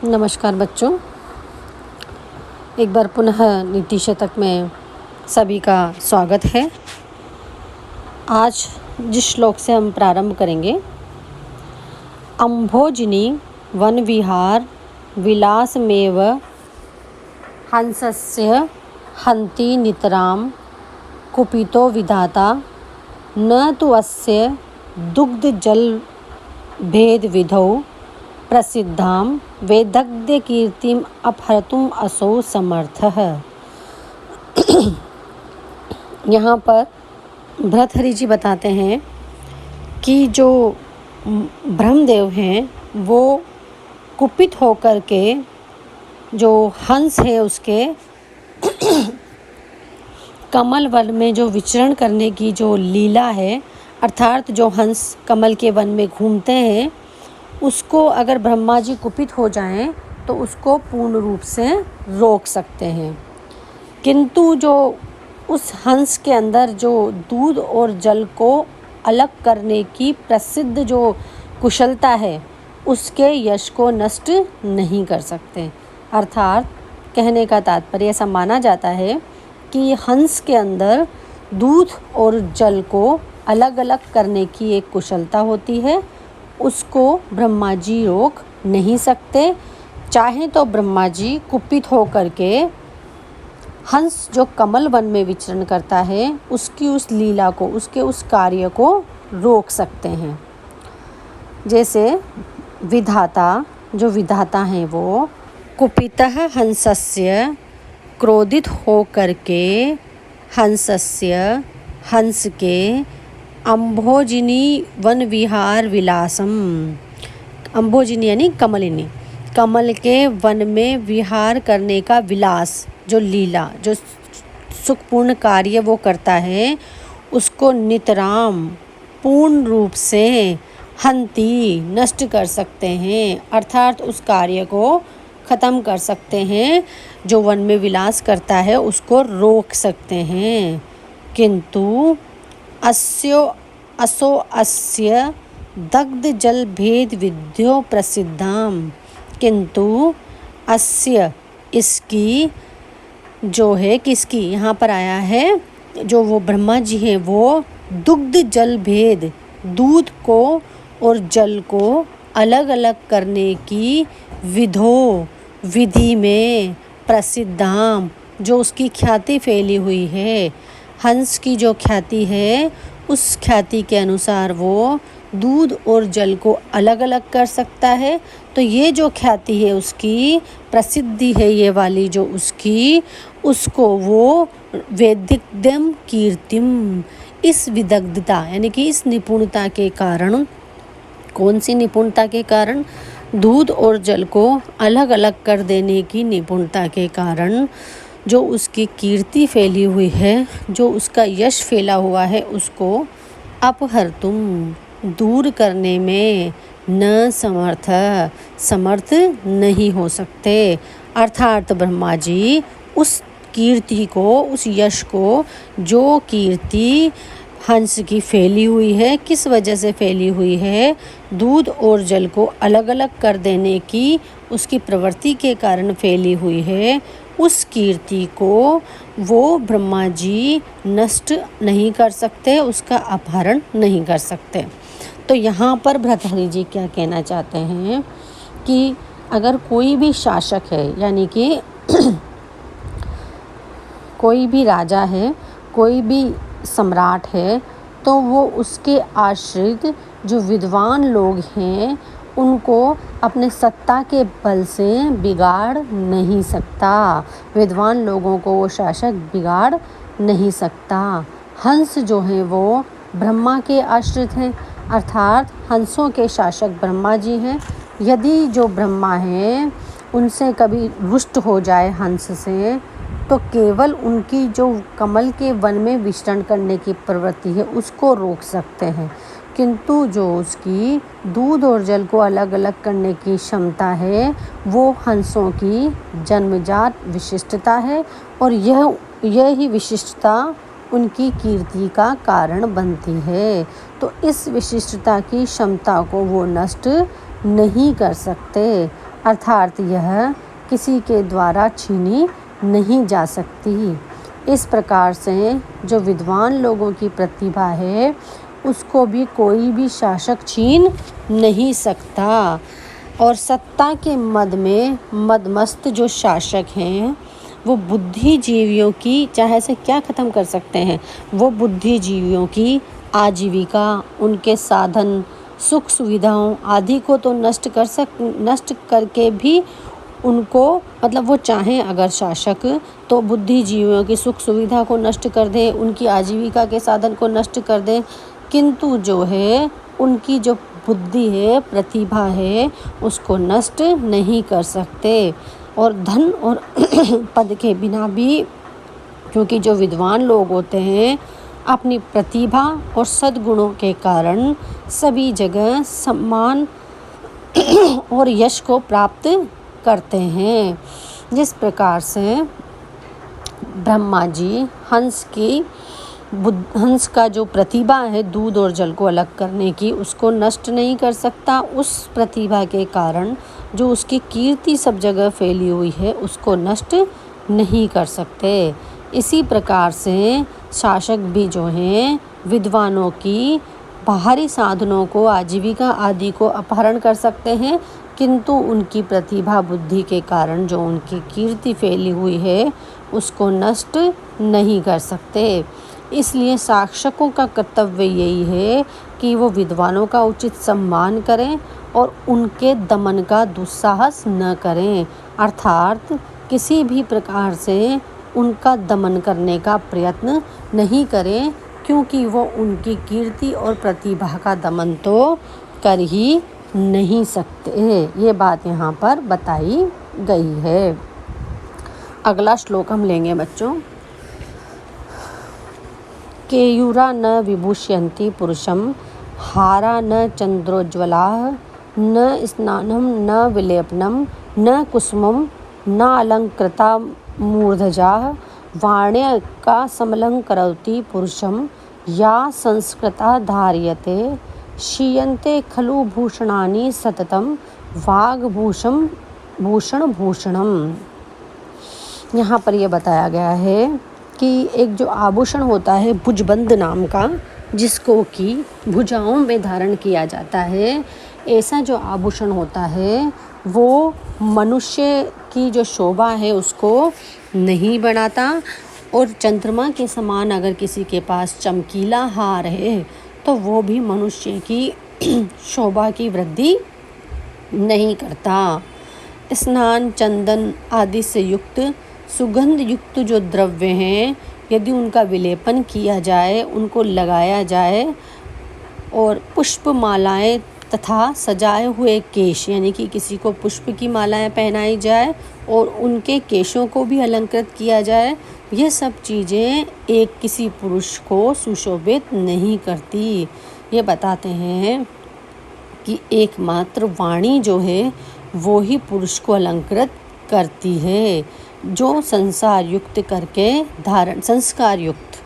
नमस्कार बच्चों, एक बार पुनः नीति शतक में सभी का स्वागत है। आज जिस श्लोक से हम प्रारंभ करेंगे, अम्भोजिनी वन विहार विलासमेव हंसस्य हन्ति नितरां कुपितो विधाता न तु अस्य दुग्धजल भेद विधौ प्रसिद्धां वेदज्ञ कीर्तिम अपहर्तुम असौ समर्थः। यहाँ पर भर्तृहरि जी बताते हैं कि जो ब्रह्मदेव हैं वो कुपित होकर के जो हंस है उसके कमल वन में जो विचरण करने की जो लीला है, अर्थात जो हंस कमल के वन में घूमते हैं, उसको अगर ब्रह्मा जी कुपित हो जाएं तो उसको पूर्ण रूप से रोक सकते हैं। किंतु जो उस हंस के अंदर जो दूध और जल को अलग करने की प्रसिद्ध जो कुशलता है, उसके यश को नष्ट नहीं कर सकते। अर्थात कहने का तात्पर्य ऐसा माना जाता है कि हंस के अंदर दूध और जल को अलग अलग करने की एक कुशलता होती है, उसको ब्रह्मा जी रोक नहीं सकते। चाहे तो ब्रह्मा जी कुपित होकर के हंस जो कमल वन में विचरण करता है उसकी उस लीला को, उसके उस कार्य को रोक सकते हैं। जैसे विधाता, जो विधाता हैं वो कुपितः हंसस्य, क्रोधित होकर के हंस के अम्भोजिनी वन विहार विलासम, अम्भोजिनी यानी कमलिनी, कमल के वन में विहार करने का विलास, जो लीला, जो सुखपूर्ण कार्य वो करता है, उसको नितराम पूर्ण रूप से हंति नष्ट कर सकते हैं। अर्थात उस कार्य को ख़त्म कर सकते हैं, जो वन में विलास करता है उसको रोक सकते हैं। किंतु असो अस्य दग्ध जल भेद विद्यो प्रसिद्धां, किंतु अस्य इसकी जो है, किसकी, यहाँ पर आया है जो वो ब्रह्मा जी हैं वो दुग्ध जल भेद, दूध को और जल को अलग अलग करने की विधि में प्रसिद्धां, जो उसकी ख्याति फैली हुई है, हंस की जो ख्याति है उस ख्याति के अनुसार वो दूध और जल को अलग अलग कर सकता है। तो ये जो ख्याति है, उसकी प्रसिद्धि है ये वाली जो उसकी, उसको वो वैदज्ञम कीर्तिम, इस विदग्धता यानी कि इस निपुणता के कारण, कौन सी निपुणता के कारण, दूध और जल को अलग अलग कर देने की निपुणता के कारण, जो उसकी कीर्ति फैली हुई है, जो उसका यश फैला हुआ है, उसको अपहर्तुम दूर करने में न समर्थ नहीं हो सकते। अर्थात ब्रह्मा जी उस कीर्ति को, उस यश को, जो कीर्ति हंस की फैली हुई है, किस वजह से फैली हुई है, दूध और जल को अलग अलग कर देने की उसकी प्रवृत्ति के कारण फैली हुई है, उस कीर्ति को वो ब्रह्मा जी नष्ट नहीं कर सकते, उसका अपहरण नहीं कर सकते। तो यहाँ पर भर्तृहरि जी क्या कहना चाहते हैं कि अगर कोई भी शासक है, यानी कि कोई भी राजा है, कोई भी सम्राट है, तो वो उसके आश्रित जो विद्वान लोग हैं उनको अपने सत्ता के बल से बिगाड़ नहीं सकता। विद्वान लोगों को वो शासक बिगाड़ नहीं सकता। हंस जो हैं वो ब्रह्मा के आश्रित हैं, अर्थात हंसों के शासक ब्रह्मा जी हैं। यदि जो ब्रह्मा हैं उनसे कभी रुष्ट हो जाए हंस से, तो केवल उनकी जो कमल के वन में विचरण करने की प्रवृत्ति है उसको रोक सकते हैं, किंतु जो उसकी दूध और जल को अलग अलग करने की क्षमता है वो हंसों की जन्मजात विशिष्टता है, और यह ही विशिष्टता उनकी कीर्ति का कारण बनती है। तो इस विशिष्टता की क्षमता को वो नष्ट नहीं कर सकते। अर्थात यह किसी के द्वारा छीनी नहीं जा सकती। इस प्रकार से जो विद्वान लोगों की प्रतिभा है उसको भी कोई भी शासक छीन नहीं सकता। और सत्ता के मद में मदमस्त जो शासक हैं वो बुद्धिजीवियों की, चाहे से क्या ख़त्म कर सकते हैं, वो बुद्धिजीवियों की आजीविका, उनके साधन, सुख सुविधाओं आदि को तो नष्ट करके भी उनको, मतलब वो चाहें अगर शासक तो बुद्धिजीवियों की सुख सुविधा को नष्ट कर दें, उनकी आजीविका के साधन को नष्ट कर दें, किंतु जो है उनकी जो बुद्धि है, प्रतिभा है, उसको नष्ट नहीं कर सकते। और धन और पद के बिना भी, क्योंकि जो विद्वान लोग होते हैं अपनी प्रतिभा और सद्गुणों के कारण सभी जगह सम्मान और यश को प्राप्त करते हैं। जिस प्रकार से ब्रह्मा जी हंस का जो प्रतिभा है दूध और जल को अलग करने की, उसको नष्ट नहीं कर सकता। उस प्रतिभा के कारण जो उसकी कीर्ति सब जगह फैली हुई है उसको नष्ट नहीं कर सकते। इसी प्रकार से शासक भी जो हैं विद्वानों की बाहरी साधनों को, आजीविका आदि को अपहरण कर सकते हैं, किंतु उनकी प्रतिभा बुद्धि के कारण जो उनकी कीर्ति फैली हुई है उसको नष्ट नहीं कर सकते। इसलिए शासकों का कर्तव्य यही है कि वो विद्वानों का उचित सम्मान करें और उनके दमन का दुस्साहस न करें, अर्थात किसी भी प्रकार से उनका दमन करने का प्रयत्न नहीं करें, क्योंकि वो उनकी कीर्ति और प्रतिभा का दमन तो कर ही नहीं सकते। ये बात यहाँ पर बताई गई है। अगला श्लोक हम लेंगे बच्चों। केयूरा न विभूषयन्ति पुरुषं, हारा न चंद्रोज्ज्वलाः, न स्नानं न विलेपनं न कुसुमं न अलंकृता मूर्धजाः, वाण्या का समलंकरोति पुरुषं, या संस्कृता धार्यते, क्षीयन्ते खलु भूषणानि सततं, वाग्भूषणं भूषणम्। यहाँ पर यह बताया गया है कि एक जो आभूषण होता है भुजबंद नाम का, जिसको कि भुजाओं में धारण किया जाता है, ऐसा जो आभूषण होता है वो मनुष्य की जो शोभा है उसको नहीं बढ़ाता। और चंद्रमा के समान अगर किसी के पास चमकीला हार है तो वो भी मनुष्य की शोभा की वृद्धि नहीं करता। स्नान, चंदन आदि से युक्त सुगंध युक्त जो द्रव्य हैं, यदि उनका विलेपन किया जाए, उनको लगाया जाए, और पुष्प मालाएं तथा सजाए हुए केश, यानी कि किसी को पुष्प की मालाएं पहनाई जाए और उनके केशों को भी अलंकृत किया जाए, ये सब चीज़ें एक किसी पुरुष को सुशोभित नहीं करती। ये बताते हैं कि एकमात्र वाणी जो है वो ही पुरुष को अलंकृत करती है, जो संसार युक्त करके धारण, संस्कार युक्त,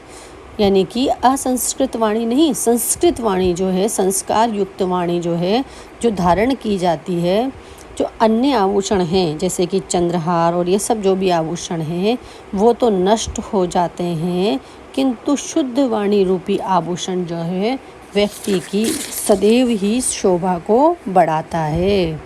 यानी कि असंस्कृत वाणी नहीं, संस्कृत वाणी जो है, संस्कार युक्त वाणी जो है, जो धारण की जाती है। जो अन्य आभूषण हैं जैसे कि चंद्रहार और ये सब जो भी आभूषण हैं वो तो नष्ट हो जाते हैं, किंतु शुद्ध वाणी रूपी आभूषण जो है व्यक्ति की सदैव ही शोभा को बढ़ाता है।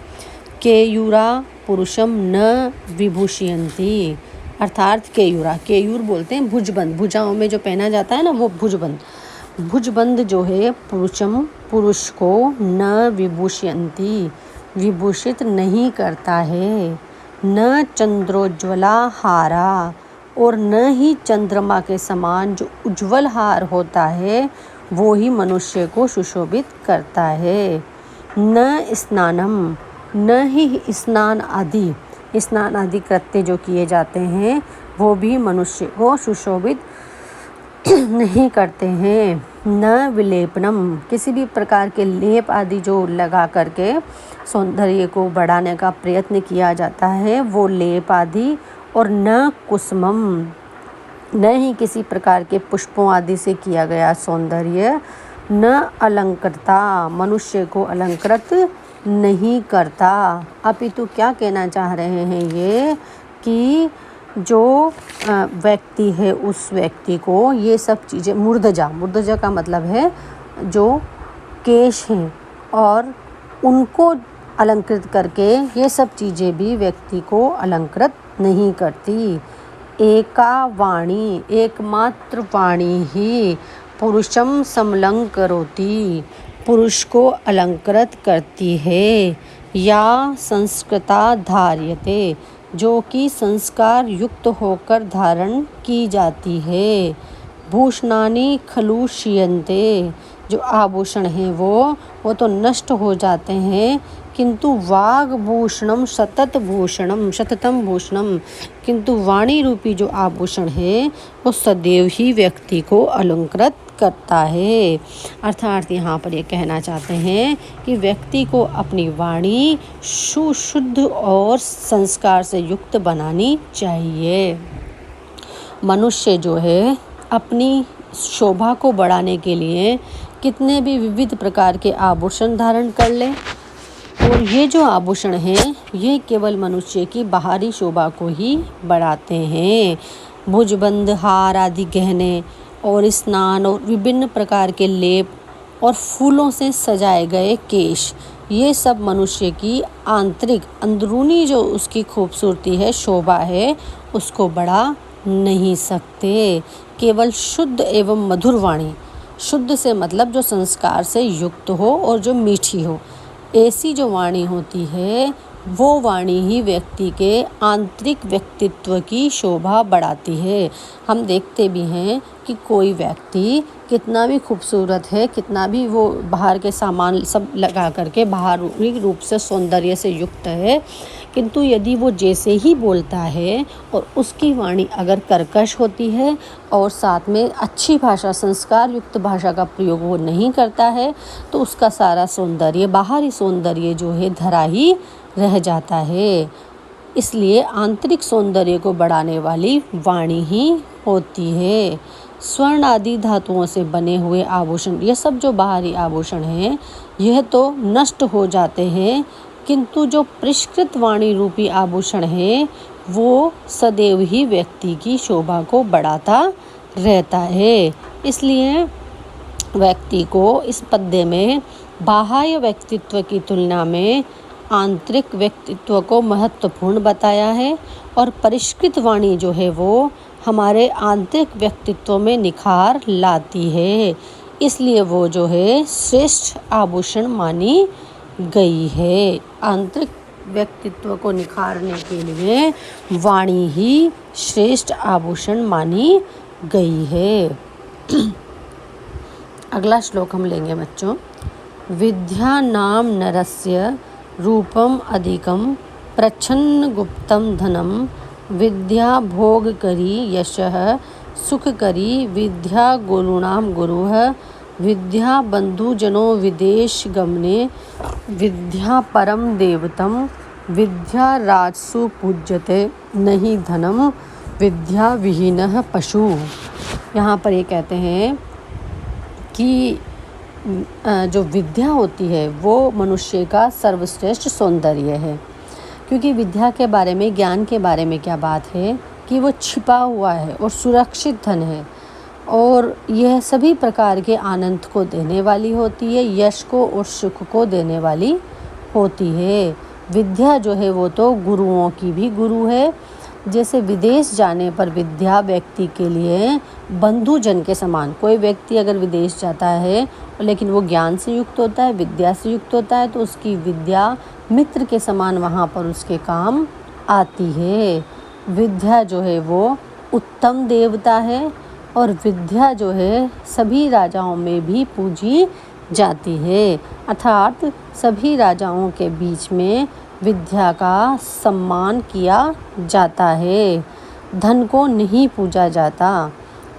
केयूरा पुरुषम न विभूषयन्ति, अर्थात केयूरा, केयूर बोलते हैं भुजबंद, भुजाओं में जो पहना जाता है ना वो भुजबंद, भुजबंद जो है पुरुषम, पुरुष को न विभूषयन्ति, विभूषित नहीं करता है, न चंद्रोज्ज्वला हारा, और न ही चंद्रमा के समान जो उज्ज्वल हार होता है वो ही मनुष्य को सुशोभित करता है। न स्नानम, न ही स्नान आदि कृत्य जो किए जाते हैं वो भी मनुष्य को सुशोभित नहीं करते हैं। न विलेपनम, किसी भी प्रकार के लेप आदि जो लगा करके सौंदर्य को बढ़ाने का प्रयत्न किया जाता है वो लेप आदि, और न कुसुमम, न ही किसी प्रकार के पुष्पों आदि से किया गया सौंदर्य, न अलंकृता, मनुष्य को अलंकृत नहीं करता। अपितु क्या कहना चाह रहे हैं ये कि जो व्यक्ति है उस व्यक्ति को ये सब चीज़ें मूर्धजा का मतलब है जो केश हैं और उनको अलंकृत करके ये सब चीज़ें भी व्यक्ति को अलंकृत नहीं करती। एका वाणी, एकमात्र वाणी ही पुरुषम समलंकरोति, पुरुष को अलंकृत करती है। या संस्कृता धार्यते, जो कि संस्कार युक्त होकर धारण की जाती है। भूषणानि खलु क्षीयन्ते, जो आभूषण हैं वो तो नष्ट हो जाते हैं, किंतु वाग्भूषणम सततम भूषणम, किंतु वाणी रूपी जो आभूषण है वो सदैव ही व्यक्ति को अलंकृत करता है। अर्थात यहाँ पर ये कहना चाहते हैं कि व्यक्ति को अपनी वाणी सुशुद्ध और संस्कार से युक्त बनानी चाहिए। मनुष्य जो है अपनी शोभा को बढ़ाने के लिए कितने भी विविध प्रकार के आभूषण धारण कर ले, और ये जो आभूषण हैं ये केवल मनुष्य की बाहरी शोभा को ही बढ़ाते हैं। भुजबंद, हार आदि गहने और स्नान और विभिन्न प्रकार के लेप और फूलों से सजाए गए केश, ये सब मनुष्य की आंतरिक अंदरूनी जो उसकी खूबसूरती है, शोभा है, उसको बढ़ा नहीं सकते। केवल शुद्ध एवं मधुर वाणी, शुद्ध से मतलब जो संस्कार से युक्त हो और जो मीठी हो, ऐसी जो वाणी होती है वो वाणी ही व्यक्ति के आंतरिक व्यक्तित्व की शोभा बढ़ाती है। हम देखते भी हैं कि कोई व्यक्ति कितना भी खूबसूरत है, कितना भी वो बाहर के सामान सब लगा करके बाहरी रूप से सौंदर्य से युक्त है, किंतु यदि वो जैसे ही बोलता है और उसकी वाणी अगर कर्कश होती है और साथ में अच्छी भाषा, संस्कार युक्त भाषा का प्रयोग वो नहीं करता है, तो उसका सारा सौंदर्य, बाहरी सौंदर्य जो है धरा ही रह जाता है। इसलिए आंतरिक सौंदर्य को बढ़ाने वाली वाणी ही होती है। स्वर्ण आदि धातुओं से बने हुए आभूषण, ये सब जो बाहरी आभूषण हैं यह तो नष्ट हो जाते हैं, किंतु जो परिष्कृत वाणी रूपी आभूषण है वो सदैव ही व्यक्ति की शोभा को बढ़ाता रहता है। इसलिए व्यक्ति को इस पद्य में बाह्य व्यक्तित्व की तुलना में आंतरिक व्यक्तित्व को महत्वपूर्ण बताया है, और परिष्कृत वाणी जो है वो हमारे आंतरिक व्यक्तित्व में निखार लाती है, इसलिए वो जो है श्रेष्ठ आभूषण मानी गई है। आंतरिक व्यक्तित्व को निखारने के लिए वाणी ही श्रेष्ठ आभूषण मानी गई है। अगला श्लोक हम लेंगे बच्चों। विद्या नाम नरस्य रूपम अधिकम प्रच्छन्न गुप्तम धनम, विद्या भोग करी यशः सुख करी, विद्या गुरुणाम गुरुः, विद्या बंधुजनो विदेश गमने, विद्या परम देवतम, विद्या राजसु पूज्यते नहीं धनम, विद्या विहीनः पशु। यहाँ पर ये कहते हैं कि जो विद्या होती है वो मनुष्य का सर्वश्रेष्ठ सौंदर्य है, क्योंकि विद्या के बारे में, ज्ञान के बारे में क्या बात है कि वो छिपा हुआ है और सुरक्षित धन है, और यह सभी प्रकार के आनंद को देने वाली होती है, यश को और सुख को देने वाली होती है। विद्या जो है वो तो गुरुओं की भी गुरु है। जैसे विदेश जाने पर विद्या व्यक्ति के लिए बंधुजन के समान, कोई व्यक्ति अगर विदेश जाता है लेकिन वो ज्ञान से युक्त होता है, विद्या से युक्त होता है, तो उसकी विद्या मित्र के समान वहाँ पर उसके काम आती है। विद्या जो है वो उत्तम देवता है, और विद्या जो है सभी राजाओं में भी पूजी जाती है, अर्थात सभी राजाओं के बीच में विद्या का सम्मान किया जाता है, धन को नहीं पूजा जाता।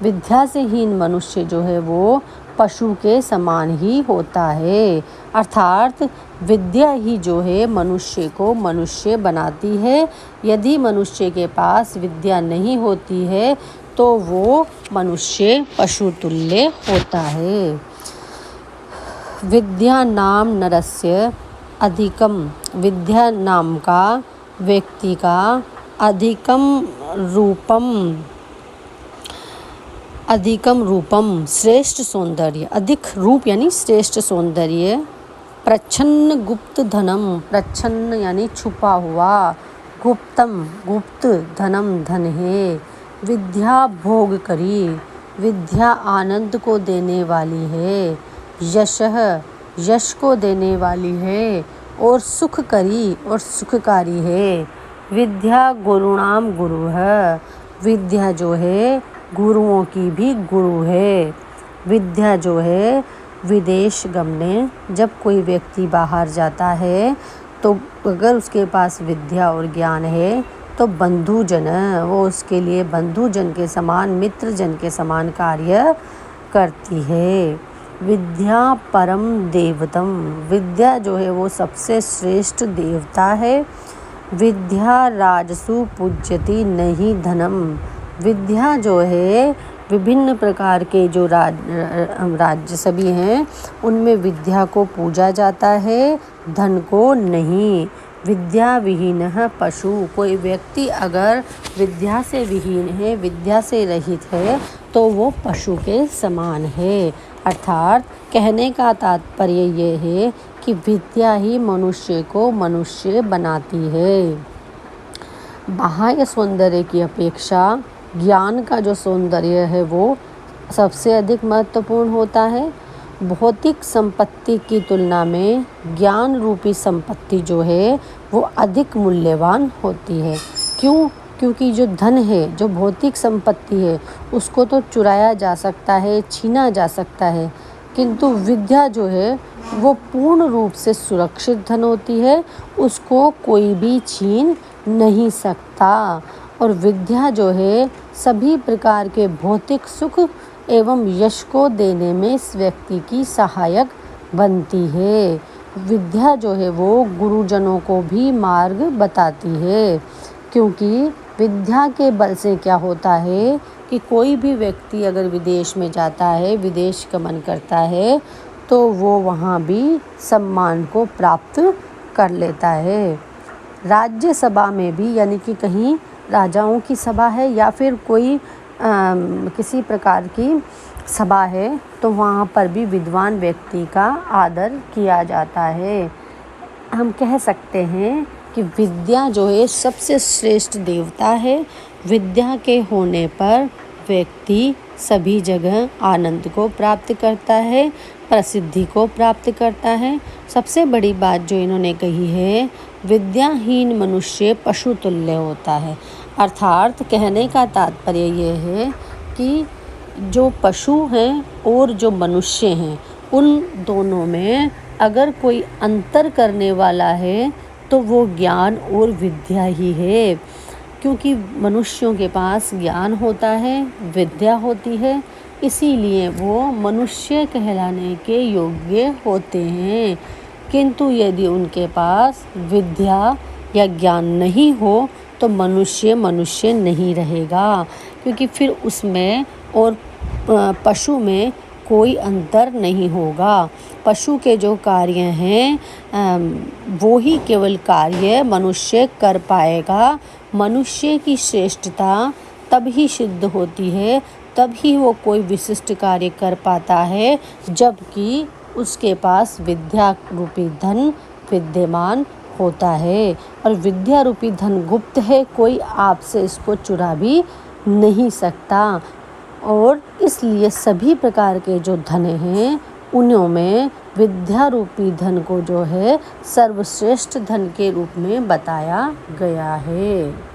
विद्या से हीन मनुष्य जो है वो पशु के समान ही होता है, अर्थात विद्या ही जो है मनुष्य को मनुष्य बनाती है। यदि मनुष्य के पास विद्या नहीं होती है तो वो मनुष्य पशु तुल्य होता है। विद्या नाम नरस्य अधिकम, विद्या नाम का व्यक्ति का अधिकम रूपम, अधिकम रूपम श्रेष्ठ सौंदर्य, अधिक रूप यानी श्रेष्ठ सौंदर्य, प्रच्छन्न गुप्त धनम, प्रच्छन्न यानी छुपा हुआ, गुप्तम गुप्त, धनम धन है, विद्या भोग करी, विद्या आनंद को देने वाली है, यशः यश को देने वाली है, और सुख करी और सुखकारी है, विद्या गुरुणाम गुरु है, विद्या जो है गुरुओं की भी गुरु है, विद्या जो है विदेश गमने, जब कोई व्यक्ति बाहर जाता है तो अगर उसके पास विद्या और ज्ञान है तो बंधुजन वो उसके लिए बंधुजन के समान, मित्रजन के समान कार्य करती है। विद्या परम देवतम, विद्या जो है वो सबसे श्रेष्ठ देवता है। विद्या राजसु पूज्यति नहीं धनम, विद्या जो है विभिन्न प्रकार के जो राज्य सभी हैं उनमें विद्या को पूजा जाता है, धन को नहीं। विद्या विहीन पशु, कोई व्यक्ति अगर विद्या से विहीन है, विद्या से रहित है तो वो पशु के समान है। अर्थात कहने का तात्पर्य ये है कि विद्या ही मनुष्य को मनुष्य बनाती है। बाह्य सौंदर्य की अपेक्षा ज्ञान का जो सौंदर्य है वो सबसे अधिक महत्वपूर्ण होता है। भौतिक संपत्ति की तुलना में ज्ञान रूपी संपत्ति जो है वो अधिक मूल्यवान होती है। क्यों? क्योंकि जो धन है, जो भौतिक संपत्ति है, उसको तो चुराया जा सकता है, छीना जा सकता है, किंतु विद्या जो है वो पूर्ण रूप से सुरक्षित धन होती है, उसको कोई भी छीन नहीं सकता। और विद्या जो है सभी प्रकार के भौतिक सुख एवं यश को देने में इस व्यक्ति की सहायक बनती है। विद्या जो है वो गुरुजनों को भी मार्ग बताती है, क्योंकि विद्या के बल से क्या होता है कि कोई भी व्यक्ति अगर विदेश में जाता है, विदेश गमन करता है, तो वो वहाँ भी सम्मान को प्राप्त कर लेता है। राज्य सभा में भी, यानी कि कहीं राजाओं की सभा है या फिर कोई किसी प्रकार की सभा है, तो वहाँ पर भी विद्वान व्यक्ति का आदर किया जाता है। हम कह सकते हैं कि विद्या जो है सबसे श्रेष्ठ देवता है। विद्या के होने पर व्यक्ति सभी जगह आनंद को प्राप्त करता है, प्रसिद्धि को प्राप्त करता है। सबसे बड़ी बात जो इन्होंने कही है, विद्याहीन मनुष्य पशु तुल्य होता है। अर्थात कहने का तात्पर्य ये है कि जो पशु हैं और जो मनुष्य हैं, उन दोनों में अगर कोई अंतर करने वाला है तो वो ज्ञान और विद्या ही है। क्योंकि मनुष्यों के पास ज्ञान होता है, विद्या होती है, इसीलिए वो मनुष्य कहलाने के योग्य होते हैं। किंतु यदि उनके पास विद्या या ज्ञान नहीं हो तो मनुष्य मनुष्य नहीं रहेगा, क्योंकि फिर उसमें और पशु में कोई अंतर नहीं होगा। पशु के जो कार्य हैं वो ही केवल कार्य मनुष्य कर पाएगा। मनुष्य की श्रेष्ठता तब ही सिद्ध होती है, तब ही वो कोई विशिष्ट कार्य कर पाता है, जबकि उसके पास विद्या रूपी धन विद्यमान होता है। और विद्या रूपी धन गुप्त है, कोई आपसे इसको चुरा भी नहीं सकता। और इसलिए सभी प्रकार के जो धन हैं उन्हीं में विद्या रूपी धन को जो है सर्वश्रेष्ठ धन के रूप में बताया गया है।